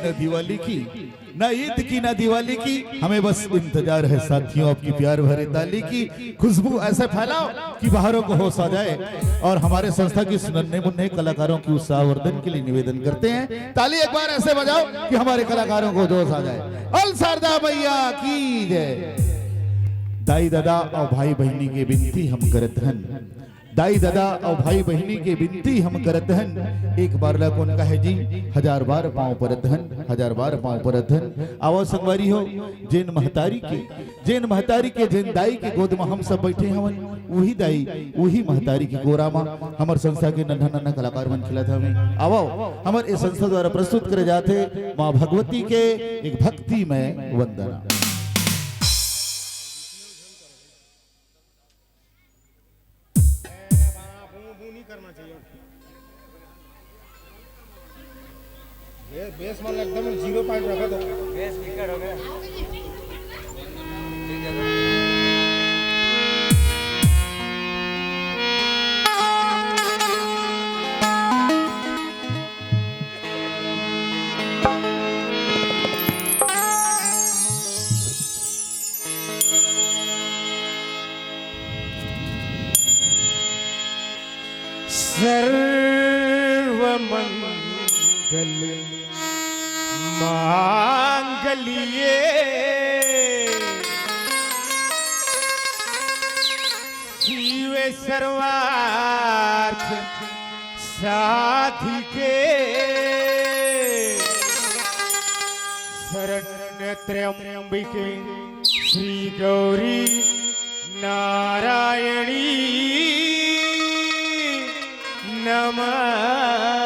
न दिवाली की, न ईद की, न दिवाली की, हमें बस इंतजार है साथियों आपकी प्यार भरे ताली की। खुशबू ऐसे फैलाओ कि बाहरों को होश आ जाए। और हमारे संस्था की नन्हे मुन्ने कलाकारों की उत्साहवर्धन के लिए निवेदन करते हैं, ताली एक बार ऐसे बजाओ कि हमारे कलाकारों को जोश आ जाए। अल शारदा मैया की जय। दाई दादा और भाई बहनी के बिनती हम करत हन, दाई दादा और भाई बहनी के बिनती हम करत हन। एक बार ला कौन कहे जी, 1000 बार पांव परत हन, 1000 बार पांव परत हन। आवाज संगवारी हो, जैन महतारी के जैन दाई के गोद में हम सब बैठे हवन। वही दाई वही महतारी की गोरा में हमार संस्था के नन्हा नन्हा कलाकार मन खिला था। हमें आओ हमारे इस संस्था द्वारा प्रस्तुत करे जाते माँ भगवती के एक भक्ति में वंदना। बेस मान एकदम 0 पॉइंट रखा तो बेस विकेट हो गया। सर्वमंगल मांगल्ये शिवे सर्वार्थ साधिके शरण्य त्र्यंबिके श्री गौरी नारायणी नमस्तुते।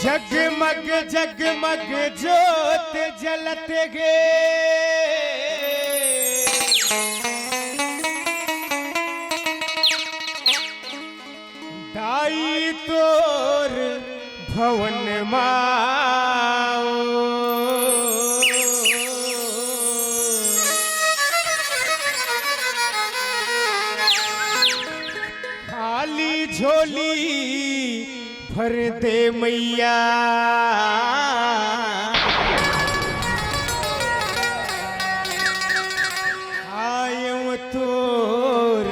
जगमग जगमग ज्योत जलते गे, दाई तोर भवन माओ। खाली झोली भर दे मैया, आयम तोर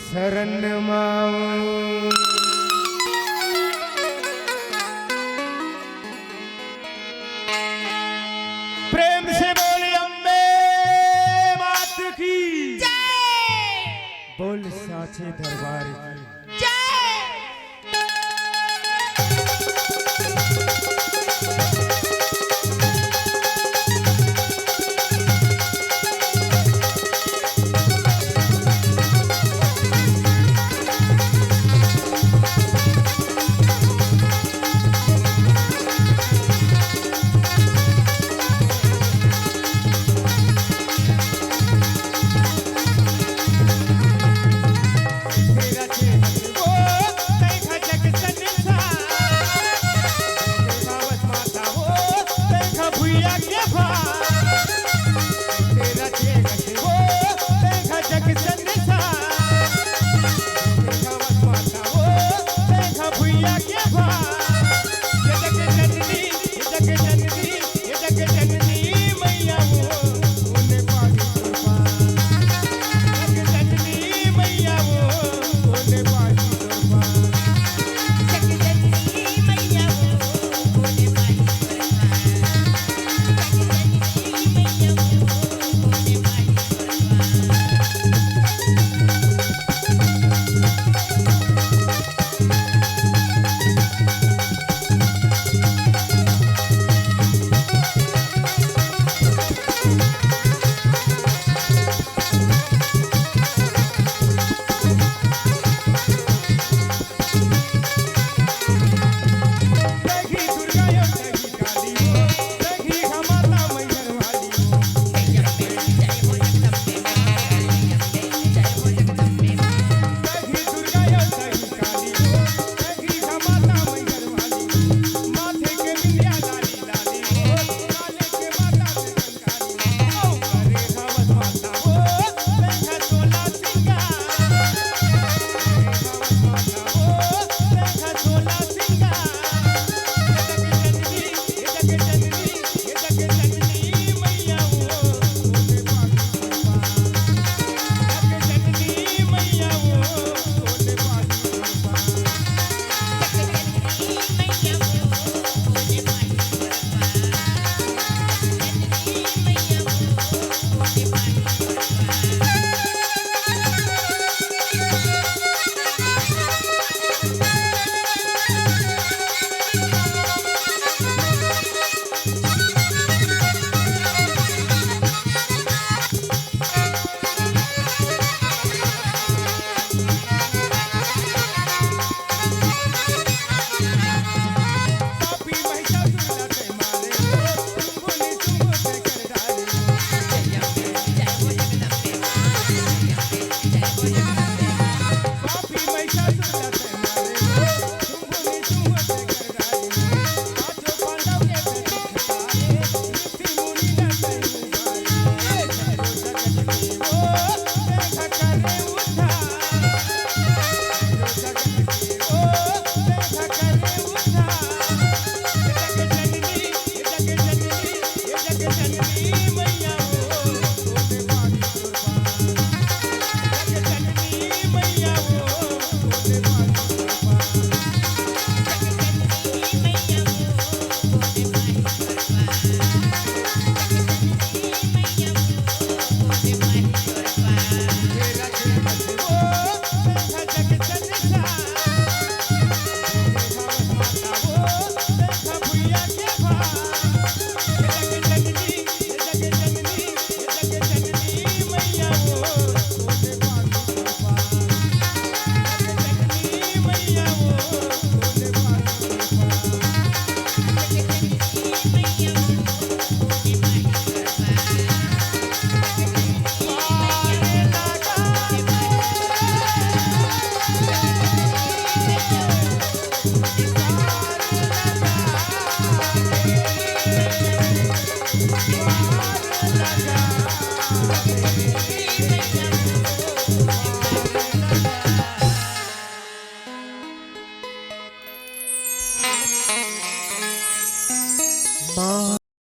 शरण माओ। प्रेम से बोले अम्बे मात की जय, बोल साचे दरबार की जय। तेरा लगा